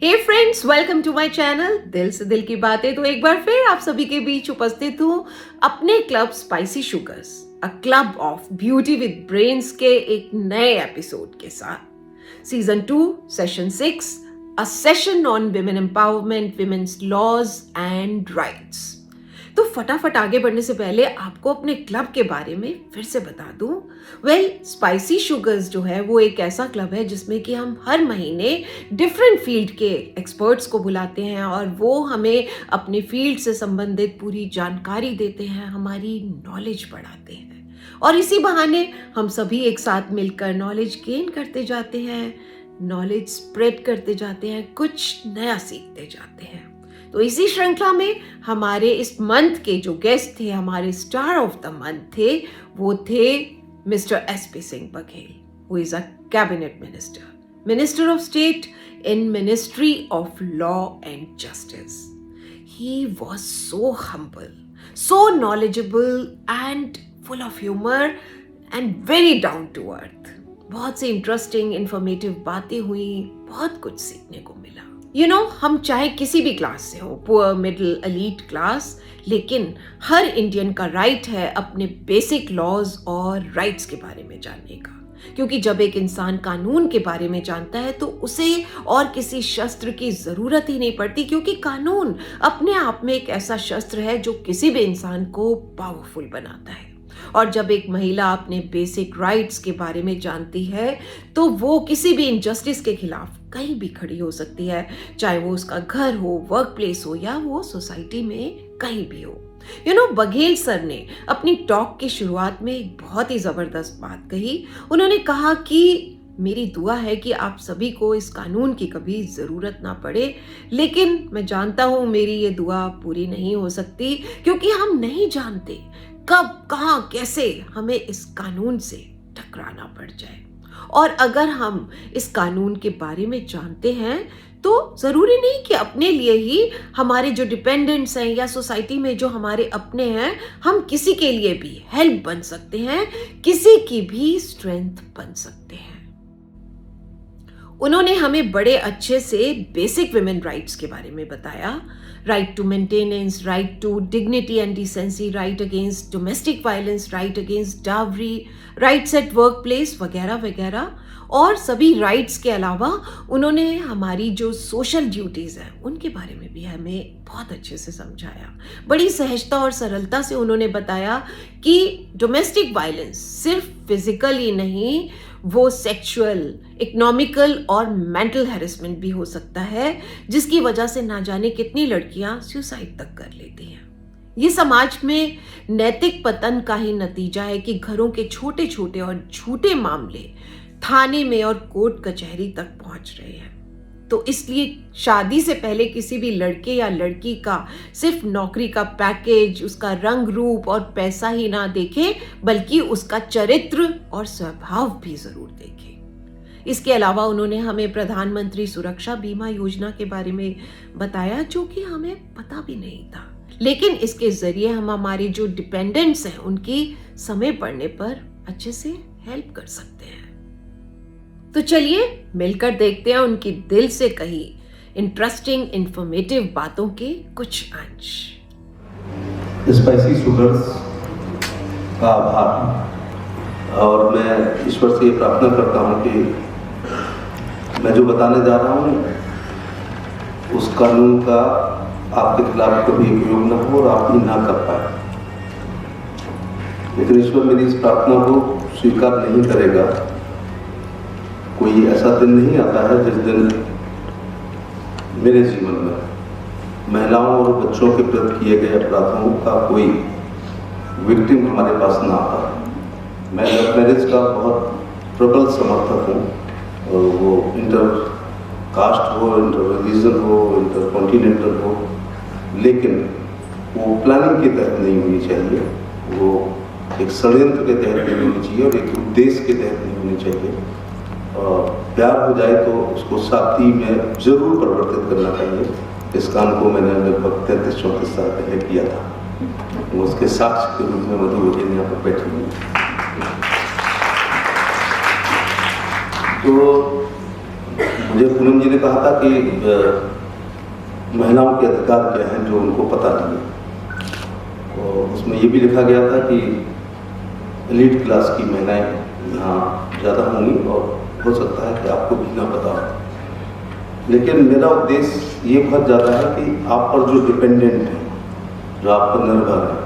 Hey friends, welcome to my channel दिल से दिल की बातें। तो एक बार फिर आप सभी के बीच उपस्थित हूँ अपने club spicy sugars, a club of beauty with brains के एक नए एपिसोड के साथ। Season 2 session 6, a session on women empowerment, women's laws and rights. तो फटाफट आगे बढ़ने से पहले आपको अपने क्लब के बारे में फिर से बता दूं। स्पाइसी शुगर्स जो है वो एक ऐसा क्लब है जिसमें कि हम हर महीने डिफरेंट फील्ड के एक्सपर्ट्स को बुलाते हैं और वो हमें अपने फील्ड से संबंधित पूरी जानकारी देते हैं, हमारी नॉलेज बढ़ाते हैं और इसी बहाने हम सभी एक साथ मिलकर नॉलेज गेन करते जाते हैं, नॉलेज स्प्रेड करते जाते हैं, कुछ नया सीखते जाते हैं। तो इसी श्रृंखला में हमारे इस मंथ के जो गेस्ट थे, हमारे स्टार ऑफ द मंथ थे, वो थे mister SP Singh Baghel, who is a cabinet minister of state in ministry of law and justice. He was so humble, so knowledgeable and full of humour and very down to earth. बहुत सी interesting informative बातें हुई, बहुत कुछ सीखने को मिला। हम चाहे किसी भी क्लास से हो, पुअर, मिडिल, एलीट क्लास, लेकिन हर इंडियन का राइट है अपने बेसिक लॉज और राइट्स के बारे में जानने का। क्योंकि जब एक इंसान कानून के बारे में जानता है तो उसे और किसी शस्त्र की जरूरत ही नहीं पड़ती, क्योंकि कानून अपने आप में एक ऐसा शस्त्र है जो किसी भी इंसान को पावरफुल बनाता है। और जब एक महिला अपने बेसिक राइट्स के बारे में जानती है तो वो किसी भी इनजस्टिस के खिलाफ कहीं भी खड़ी हो सकती है, चाहे वो उसका घर हो, वर्क प्लेस हो या वो सोसाइटी में कहीं भी हो। बघेल सर ने अपनी टॉक की शुरुआत में एक बहुत ही जबरदस्त बात कही। उन्होंने कहा कि मेरी दुआ है कि आप सभी को इस कानून की कभी जरूरत ना पड़े, लेकिन मैं जानता हूं मेरी ये दुआ पूरी नहीं हो सकती, क्योंकि हम नहीं जानते कब, कहां, कैसे हमें इस कानून से टकराना पड़ जाए। और अगर हम इस कानून के बारे में जानते हैं तो जरूरी नहीं कि अपने लिए ही, हमारे जो डिपेंडेंट्स हैं या सोसाइटी में जो हमारे अपने हैं, हम किसी के लिए भी हेल्प बन सकते हैं, किसी की भी स्ट्रेंथ बन सकते हैं। उन्होंने हमें बड़े अच्छे से बेसिक विमेन राइट्स के बारे में बताया। Right to maintenance, right to dignity and decency, right against domestic violence, right against dowry, rights at workplace वगैरह वगैरह। और सभी राइट्स के अलावा उन्होंने हमारी जो सोशल ड्यूटीज हैं उनके बारे में भी हमें बहुत अच्छे से समझाया। बड़ी सहजता और सरलता से उन्होंने बताया कि डोमेस्टिक वायलेंस सिर्फ फिजिकल ही नहीं, वो सेक्सुअल, इकोनॉमिकल और मेंटल हैरेसमेंट भी हो सकता है, जिसकी वजह से ना जाने कितनी लड़कियां सुसाइड तक कर लेती हैं। ये समाज में नैतिक पतन का ही नतीजा है कि घरों के छोटे छोटे और झूठे मामले थाने में और कोर्ट कचहरी तक पहुंच रहे हैं। तो इसलिए शादी से पहले किसी भी लड़के या लड़की का सिर्फ नौकरी का पैकेज, उसका रंग रूप और पैसा ही ना देखें, बल्कि उसका चरित्र और स्वभाव भी जरूर देखें। इसके अलावा उन्होंने हमें प्रधानमंत्री सुरक्षा बीमा योजना के बारे में बताया, जो कि हमें पता भी नहीं था, लेकिन इसके जरिए हम हमारे जो डिपेंडेंट्स हैं उनकी समय पड़ने पर अच्छे से हेल्प कर सकते हैं। तो चलिए मिलकर देखते हैं उनकी दिल से कही इंटरेस्टिंग इंफॉर्मेटिव बातों के कुछ अंश। स्पाइसी शुगर्स का आभार, और मैं ईश्वर से ये प्रार्थना करता हूँ कि मैं जो बताने जा रहा हूँ उस कानून का आपके खिलाफ कभी उपयोग न हो और आप ही ना कर पाए। लेकिन ईश्वर मेरी इस प्रार्थना को स्वीकार नहीं करेगा। कोई ऐसा दिन नहीं आता है जिस दिन मेरे जीवन में महिलाओं और बच्चों के प्रति किए गए अपराधों का कोई विक्टिम हमारे पास ना आता। मैं लव मैरिज का बहुत प्रबल समर्थक हूँ, और वो इंटर कास्ट हो, इंटर रिलीजन हो, इंटर कॉन्टिनेंटल हो, लेकिन वो प्लानिंग के तहत नहीं होनी चाहिए, वो एक षड्यंत्र के तहत नहीं होनी चाहिए और एक उद्देश्य के तहत नहीं होनी चाहिए। और प्यार हो जाए तो उसको साथी में जरूर परिवर्तित करना चाहिए। इस काम को मैंने लगभग 33-34 साल पहले किया था। उसके साक्ष्य के रूप में मधु बघेल यहाँ पर बैठी हुई। तो मुझे पूनम जी ने कहा था कि महिलाओं के अधिकार क्या हैं जो उनको पता नहीं है, और उसमें ये भी लिखा गया था कि एलीट क्लास की महिलाएं यहाँ ज़्यादा होंगी और हो सकता है कि आपको भी ना पता हो। लेकिन मेरा उद्देश्य ये बहुत ज़्यादा है कि आप पर जो डिपेंडेंट है, जो आप पर निर्भर है,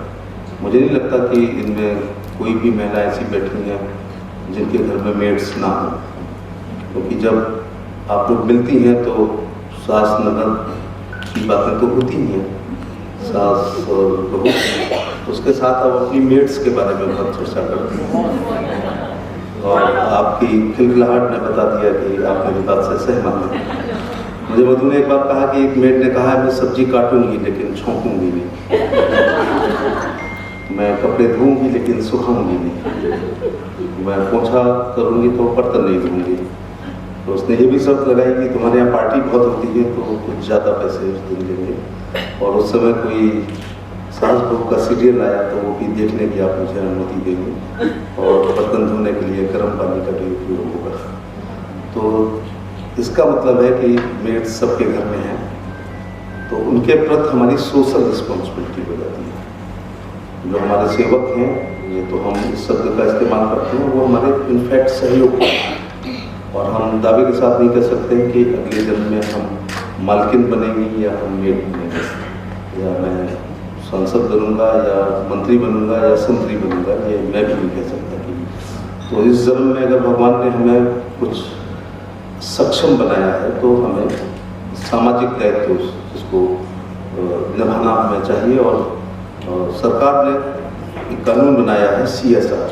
मुझे नहीं लगता कि इनमें कोई भी महिला ऐसी बैठी हैं जिनके घर में मेड्स ना हो, क्योंकि जब आप लोग मिलती हैं तो सास ननद की बातें तो होती ही हैं, सास और बहू, उसके साथ आप अपनी मेड्स के बारे में बहुत चर्चा करती हैं, और आपकी खिलखिलाहट ने बता दिया कि आप मेरी बात से सहमत हैं। मुझे मधु ने एक बार कहा कि एक मेड ने कहा है मैं सब्जी काटूंगी लेकिन छौंकूंगी नहीं, मैं कपड़े धोऊंगी लेकिन सुखाऊंगी नहीं, मैं पोछा करूंगी तो बर्तन नहीं धोऊंगी। तो उसने ये भी शर्त लगाई कि तुम्हारे यहाँ पार्टी बहुत होती है तो कुछ ज़्यादा पैसे उस दिन देंगे। और उस समय कोई सास बहू का सीरियल आया तो वो भी देखने की आप मुझे अनुमति देंगे, और बर्तन धोने के लिए गर्म पानी का भी उपयोग होगा। तो इसका मतलब है कि मेड सबके घर में है, तो उनके प्रति हमारी सोशल रिस्पॉन्सिबिलिटी हो जाती है। जो हमारे सेवक हैं, ये तो हम इस शब्द का इस्तेमाल करते हैं, वो हमारे इनफैक्ट सहयोग हैं, और हम दावे के साथ नहीं कह सकते हैं कि अगले जन्म में हम मालकिन बनेंगी या हम मेड बनेंगे, या मैं सांसद बनूंगा या मंत्री बनूंगा या संतरी बनूंगा, ये मैं भी नहीं कह सकता कि। तो इस जन्म में अगर भगवान ने हमें कुछ सक्षम बनाया है तो हमें सामाजिक दायित्व इसको निभाना हमें चाहिए। और सरकार ने एक कानून बनाया है CSR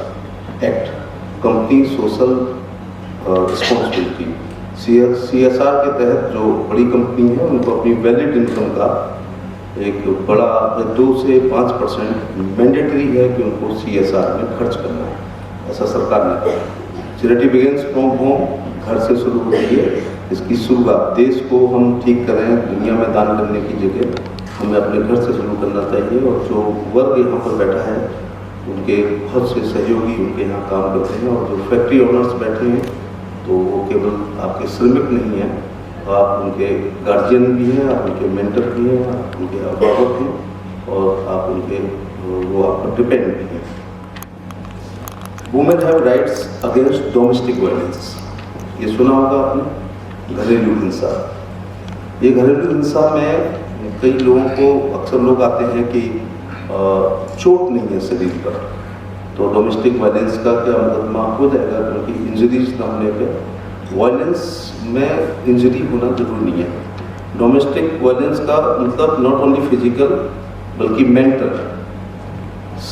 act, company social responsibility. CSR के तहत जो बड़ी कंपनी है उनको अपनी वैलिड इनकम का एक बड़ा 2 से 5% मैंडेटरी है कि उनको CSR में खर्च करना है, ऐसा सरकार ने कहा। चैरिटी बिगिंस फ्रॉम होम, घर से शुरू होती है। इसकी शुरुआत देश को हम ठीक करें, दुनिया में दान करने की जगह हमें अपने घर से शुरू करना चाहिए। और जो वर्ग यहाँ पर बैठा है उनके बहुत से सहयोगी उनके यहाँ काम करते हैं, और जो फैक्ट्री ओनर्स बैठे हैं तो वो केवल आपके श्रमिक नहीं हैं, आप उनके गार्जियन भी हैं, आप उनके मेंटर भी हैं, आप उनके अभिभावक हैं, और आप उनके वो आप पर डिपेंड भी हैं। Women have rights against domestic violence, ये सुना होगा आपने, घरेलू हिंसा। ये घरेलू हिंसा में कई लोगों को, अक्सर लोग आते हैं कि चोट नहीं है शरीर पर, तो डोमेस्टिक वायलेंस का क्या मुकदमा हो जाएगा, क्योंकि इंजरीज न होने पर वायलेंस में इंजरी होना जरूरी नहीं है। डोमेस्टिक वायलेंस का मतलब नॉट ओनली फिजिकल बल्कि मेंटल,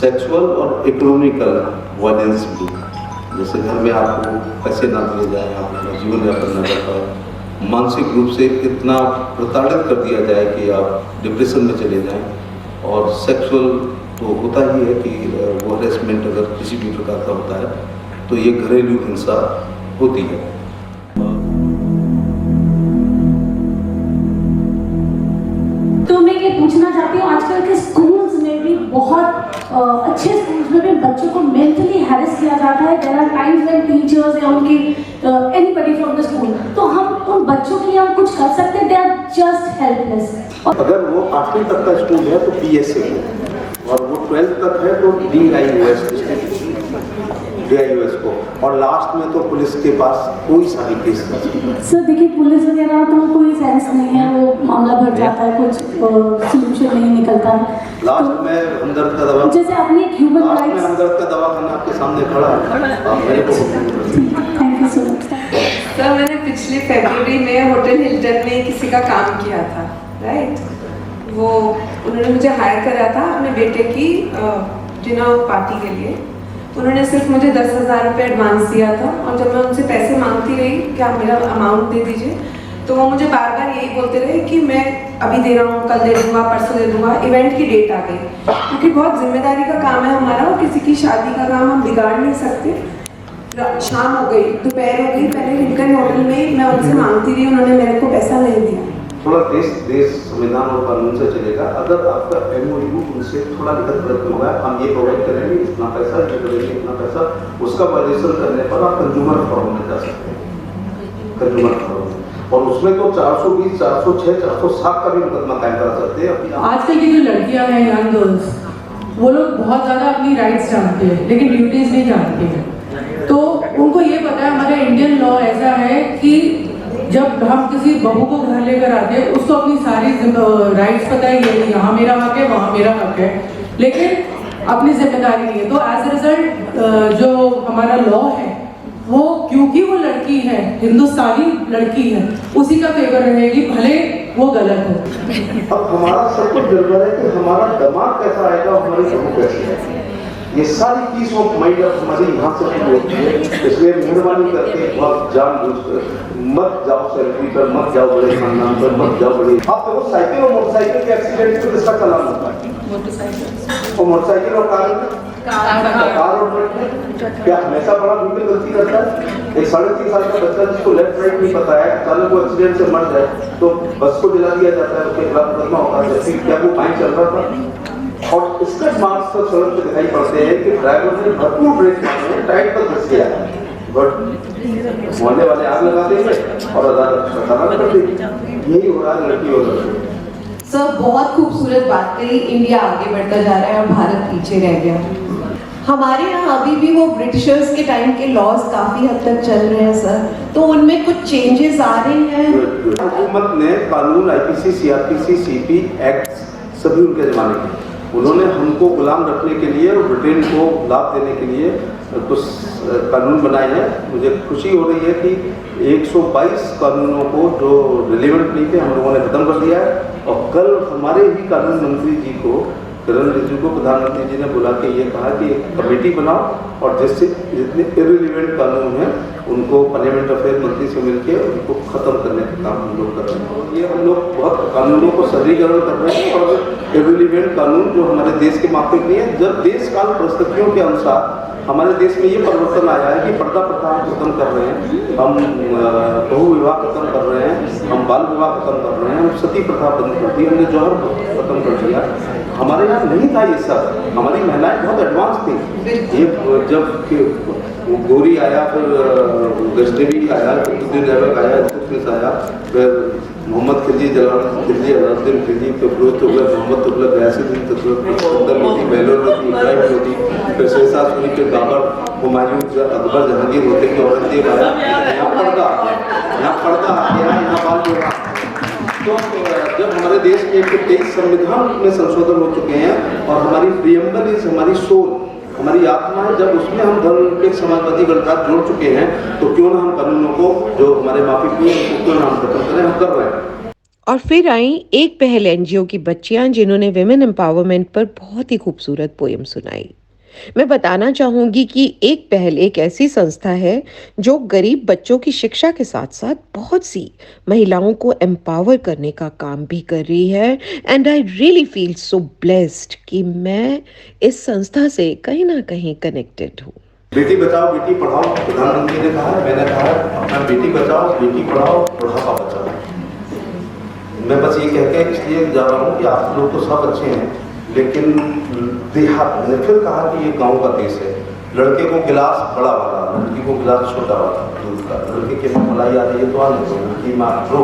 सेक्सुअल और इकोनॉमिकल वायलेंस भी। जैसे घर में आपको पैसे ना दिए जाए, आप अपना जीवन यापन न कर पाए, मानसिक रूप से इतना प्रताड़ित कर दिया जाए कि आप डिप्रेशन में चले जाएं, और सेक्सुअल तो होता ही है कि वो हरेसमेंट अगर किसी भी प्रकार का होता है तो ये घरेलू हिंसा होती है। तो मैं ये पूछना चाहती हूँ, आजकल के स्कूल्स में भी बहुत अच्छे स्कूल्स में भी बच्चों को मेंटली हैरेस किया जाता है। There are times when teachers या उनकी एनीबॉडी फ्रॉम द स्कूल, तो हम उन बच्चों के लिए हम कुछ कर सकते हैं? They are just helpless. अगर वो 8वीं तक का स्कूल है तो PSA है, और वो 12th तक है तो DIUS को, और लास्ट में तो पुलिस के पास कोई सा भी केस नहीं। सर देखिए, पुलिस वगैरह तो कोई सेंस नहीं है, वो मामला भर जाता है, कुछ सोल्यूशन नहीं निकलता है। लास्ट में हमदर्द का दवा, जैसे अपनी ह्यूमन राइट्स, हमदर्द का दवाखाना आपके सामने खड़ा है, आप मेरे को। Thank you so much. Sir मैंने पिछले फरवरी में होटल हिल्टन में किसी का काम किया था, राइट। वो उन्होंने मुझे हायर करा था अपने बेटे की डिनर पार्टी के लिए। उन्होंने सिर्फ मुझे 10,000 रुपये एडवांस दिया था, और जब मैं उनसे पैसे मांगती रही कि आप मेरा अमाउंट दे दीजिए, तो वो मुझे बार बार यही बोलते रहे कि मैं अभी दे रहा हूँ, कल दे दूँगा, परसों दे दूँगा। इवेंट की डेट आ गई, क्योंकि बहुत जिम्मेदारी का काम है हमारा, और किसी की शादी का काम हम बिगाड़ नहीं सकते। शाम हो गई, दोपहर हो गई, पहले हिल्टन होटल में मैं उनसे मांगती रही, उन्होंने मेरे को पैसा नहीं दिया। थोड़ा देश संविधान और कानून से चलेगा। अगर आपका MOU उनसे थोड़ा लिखत पढ़त हुआ है, हम ये प्रोवाइड करेंगे इतना पैसा, ये करेंगे इतना पैसा, उसका वायलेशन करने पर आप कंज्यूमर फॉरम में जा सकते हैं। कंज्यूमर फॉरम और उसमें तो 420, 406, 407 का भी मुकदमा कायम करा सकते हैं अभी। आजकल की जो लड़कियां हैं, यंग गर्ल्स, वो लोग बहुत ज़्यादा अपनी राइट्स जानते हैं लेकिन ड्यूटीज़ नहीं जानते हैं। तो उनको ये पता है हमारा इंडियन लॉ ऐसा है कि जब हम किसी बहू को घर लेकर आते हैं उसको अपनी सारी राइट्स पता है, ये यहाँ मेरा हक है, वहाँ मेरा हक है, लेकिन अपनी जिम्मेदारी नहीं है। तो एज ए रिजल्ट जो हमारा लॉ है वो, क्योंकि वो लड़की है, हिंदुस्तानी लड़की है, उसी का फेवर रहेगी भले वो गलत हो। अब हमारा सब कुछ निर्भर है कि हमारा दिमाग कैसा आएगा, हमारी समझ कैसी है। ये सारी पीस ऑफ माइंड हमारी यहाँ से शुरू होती है। इसलिए मेहरबानी करके बहुत जानबूझकर मत जाओ सेल्फी पर, मत जाओ बड़े खानदान पर, मत जाओ बड़े। आप देखो साइकिल और मोटरसाइकिल के एक्सीडेंट में किसका चालान होता है? और मोटरसाइकिल और कार और ट्रक में क्या हमेशा बड़ा व्हीकल गलती करता है? एक 3.5 साल का बच्चा जिसको लेफ्ट राइट नहीं पता है, अचानक वो एक्सीडेंट से मर जाए तो बस को दिला दिया जाता है, उसके खिलाफ मुकदमा होता है। जैसे क्या वो फाइन चल रहा था? और इसके मार्क्स तो सड़क पे दिखाई पड़ते हैं कि ड्राइवर ने भरपूर ब्रेक मारे, टाइट पर घुस गया, बट मोहल्ले वाले आग लगा देंगे और अदालत कर देगी। यही हो रहा है लड़की और लड़के। सर, बहुत खूबसूरत बात कही। इंडिया आगे बढ़ता जा रहा है और भारत पीछे रह गया। हमारे यहाँ अभी भी वो ब्रिटिशर्स के टाइम के लॉज काफी हद तक चल रहे हैं सर, तो उनमें कुछ चेंजेस आ रहे हैं? हुकूमत ने कानून, IPC, CRPC, CP एक्ट सभी उनके जमाने के, उन्होंने हमको गुलाम रखने के लिए और ब्रिटेन को लाभ देने के लिए कुछ कानून बनाए हैं। मुझे खुशी हो रही है कि 122 कानूनों को जो रिलेवेंट नहीं थे हम लोगों ने खत्म कर दिया है। और कल हमारे ही कानून मंत्री जी को, किरण रिजिजू को प्रधानमंत्री जी ने बुला के ये कहा कि एक कमेटी बनाओ और जिससे जितने इररिलेवेंट कानून हैं उनको पार्लियामेंट अफेयर मंत्री से मिलकर उनको खत्म करने का काम हम लोग कर रहे हैं। ये हम लोग बहुत कानूनों को सरलीकरण कर रहे हैं और इररिलेवेंट कानून जो हमारे देश के माफिक नहीं है। जब देश काल परिस्थितियों के अनुसार हमारे देश में ये परिवर्तन आया है कि पर्दा प्रथा हम खत्म कर रहे हैं, हम बहु विवाह खत्म कर रहे हैं, हम बाल विवाह खत्म कर रहे हैं, हम सती प्रथा बंद कर दी, हमने जौहर खत्म कर दिया। हमारे यहाँ नहीं था ये सब, हमारी महिलाएं बहुत एडवांस थी। ये जब गोरी आया, फिर गजनबी आया, फिर ऐबक आया, आया, फिर मोहम्मद खिलजी, जलालुद्दीन खिलजी, अलाउद्दीन खिलजी, फिर फिरोज तुगलक, मोहम्मद तुगलक, गयासुद्दीन तुगलक, सिकंदर लोधी, बेलोर लोधी, इब्राहिम लोधी, फिर शेरशाह सूरी, फिर बाबर, हुमायूं, अकबर, जहांगीर होते कि औरंगजेब आया। यहाँ पर्दा आ गया, यहाँ पर्दा आ गया, यहाँ बाल विवाह। तो जब हमारे देश के 123 संविधान में संशोधन हो चुके हैं और हमारी प्रियम्बल इज हमारी सोल, हमारी आत्मा है, जब उसमें हम धर्मनिरपेक्ष समाजवादी गणराज्य जोड़ चुके हैं तो क्यों ना हम कानूनों को जो हमारे माफिक हुए उनको क्यों ना हम खत्म करें, हम कर रहे हैं। और फिर आई एक पहल NGO की बच्चियां जिन्होंने विमेन एम्पावरमेंट पर बहुत ही खूबसूरत पोएम सुनाई। मैं बताना चाहूंगी कि एक पहल एक ऐसी संस्था है जो गरीब बच्चों की शिक्षा के साथ साथ बहुत सी महिलाओं को एम्पावर करने का काम भी कर रही है। And I really feel so blessed कि मैं इस संस्था से कहीं ना कहीं कनेक्टेड हूँ। बेटी बचाओ बेटी पढ़ाओ, प्रधानमंत्री ने कहा है, मैंने कहा है, अपना बेटी बचाओ बेटी पढ़ाओ, बुढ़ापा बचाओ। मैं बस ये कह के इसलिए जा रहा हूँ कि आप लोग तो सब अच्छे हैं, लेकिन देहात, मैंने फिर कहा कि ये गांव का देश है। लड़के को गिलास बड़ा वाला, लड़की को गिलास छोटा वाला दूध का, लड़के के में मलाई आ रही है तो आने दो, लड़की माँ रो।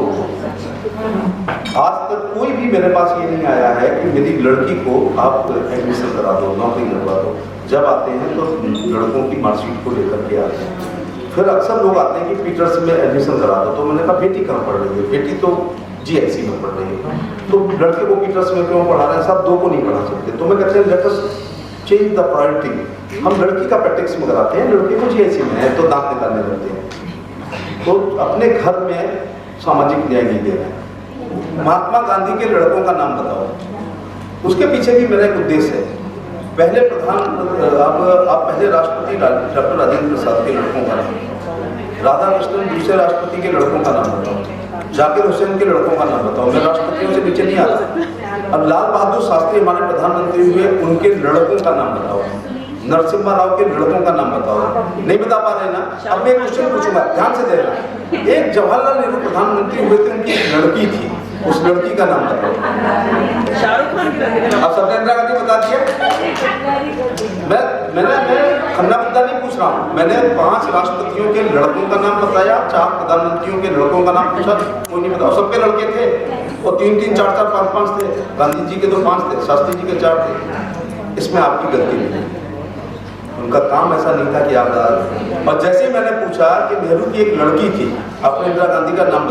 आज तक कोई भी मेरे पास ये नहीं आया है कि मेरी लड़की को आप एडमिशन करा दो, नौकरी लगवा दो। जब आते हैं तो लड़कों की मार्कशीट को लेकर के आते हैं। फिर अक्सर लोग आते हैं कि पीटर्स में एडमिशन करा दो, तो मैंने कहा बेटी कहाँ पढ़ रही है? बेटी तो GIC में पढ़ रही है, तो लड़के को पीटर्स में क्यों पढ़ा रहे हैं? सब दो को नहीं पढ़ा सकते। तो मैं कहते हैं let us change the priority. हम लड़की का प्रैक्टिस में कराते हैं, लड़के को GIC में है तो दांत निकालने लगते हैं। तो अपने घर में सामाजिक न्याय नहीं दे रहे हैं। महात्मा गांधी के लड़कों का नाम बताओ, उसके पीछे भी मेरा एक उद्देश्य है। पहले पहले राष्ट्रपति डॉक्टर राजेंद्र प्रसाद के लड़कों का नाम, राधा कृष्णन दूसरे राष्ट्रपति के लड़कों का नाम बताओ, जाकिर हुसैन के लड़कों का नाम बताओ। मैं राष्ट्रपतियों से नीचे नहीं आता। अब लाल बहादुर शास्त्री हमारे प्रधानमंत्री हुए, उनके लड़कों का नाम बताओ। नरसिम्हा राव के लड़कों का नाम बताओ। नहीं बता पा रहे ना? अब मैं क्वेश्चन पूछूंगा, ध्यान से देखना। एक जवाहरलाल नेहरू प्रधानमंत्री हुए थे, उनकी एक लड़की थी, उस लड़की का नाम बताओ। शाहरुख खान की लड़की। अब सबने इंदिरा गांधी बता दिया। मैंने खन्ना मुद्दा नहीं पूछ रहा हूँ, मैंने 5 राष्ट्रपतियों के लड़कों का नाम बताया, 4 प्रधानमंत्रियों के लड़कों का नाम पूछा, कोई नहीं बताओ। सबके लड़के थे और 3-3, 4-4, 5-5 थे। गांधी जी के तो 5 थे, शास्त्री जी के 4 थे। इसमें आपकी गलती नहीं, उनका काम ऐसा नहीं था कि आप। और जैसे ही मैंने पूछा कि नेहरू की एक लड़की थी, आपने इंदिरा गांधी का नाम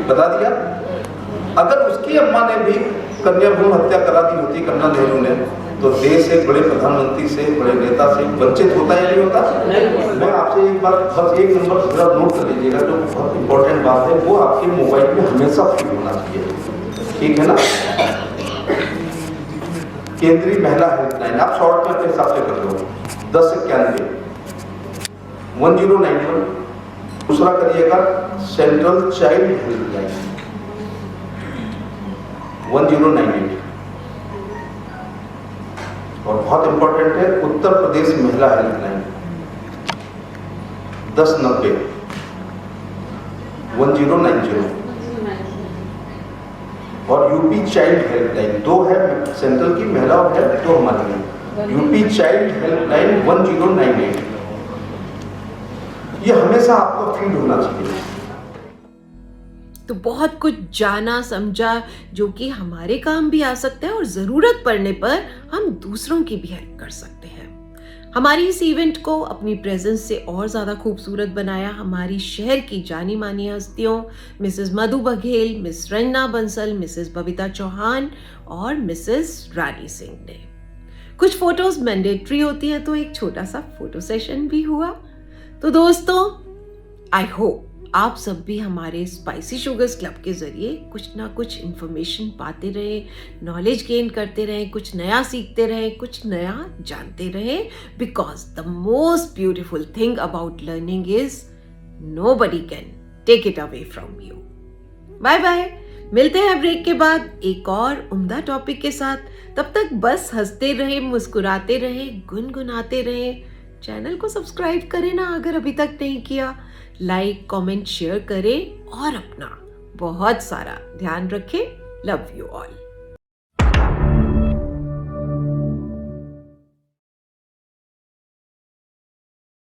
बता दिया। अगर उसकी अम्मा ने भी कन्या भ्रूण हत्या करा दी होती कन्या नेहरू ने, तो देश एक बड़े प्रधानमंत्री से, बड़े नेता से वंचित होता या नहीं होता? मैं आपसे एक बात, बस एक नंबर जरा नोट कर लीजिएगा, जो बहुत इंपॉर्टेंट बात है, वो आपके मोबाइल में हमेशा फीड होना चाहिए, ठीक है ना? केंद्रीय महिला हेल्पलाइन, आप शॉर्ट में अपने हिसाब से कर लो, 1091 1091। दूसरा करिएगा सेंट्रल चाइल्ड हेल्पलाइन 1098, और बहुत इंपॉर्टेंट है उत्तर प्रदेश महिला हेल्पलाइन 1090 1090, और यूपी चाइल्ड हेल्पलाइन 2 है, सेंट्रल की महिला और है 2 हमारी है। यूपी चाइल्ड हेल्पलाइन 1098, ये हमेशा आपको फीड होना चाहिए। तो बहुत कुछ जाना समझा जो कि हमारे काम भी आ सकता है और जरूरत पड़ने पर हम दूसरों की भी हेल्प कर सकते हैं। हमारी इस इवेंट को अपनी प्रेजेंस से और ज्यादा खूबसूरत बनाया हमारी शहर की जानी मानी हस्तियों मिसेस मधु बघेल, मिस रंजना बंसल, मिसेस बबीता चौहान और मिसेस रानी सिंह ने। कुछ फोटोज मैंडेटरी होती है, तो एक छोटा सा फोटो सेशन भी हुआ। तो दोस्तों, आई होप आप सब भी हमारे स्पाइसी शुगर्स क्लब के जरिए कुछ ना कुछ इंफॉर्मेशन पाते रहे, नॉलेज गेन करते रहे, कुछ नया सीखते रहे, कुछ नया जानते रहे, because the most beautiful thing about learning is nobody can take it away from you. Bye bye, मिलते हैं ब्रेक के बाद एक और उम्दा टॉपिक के साथ। तब तक बस हंसते रहे, मुस्कुराते रहे, गुनगुनाते रहे। चैनल को सब्सक्राइब करें ना अगर अभी तक नहीं किया, लाइक कमेंट शेयर करें और अपना बहुत सारा ध्यान रखें। Love you all.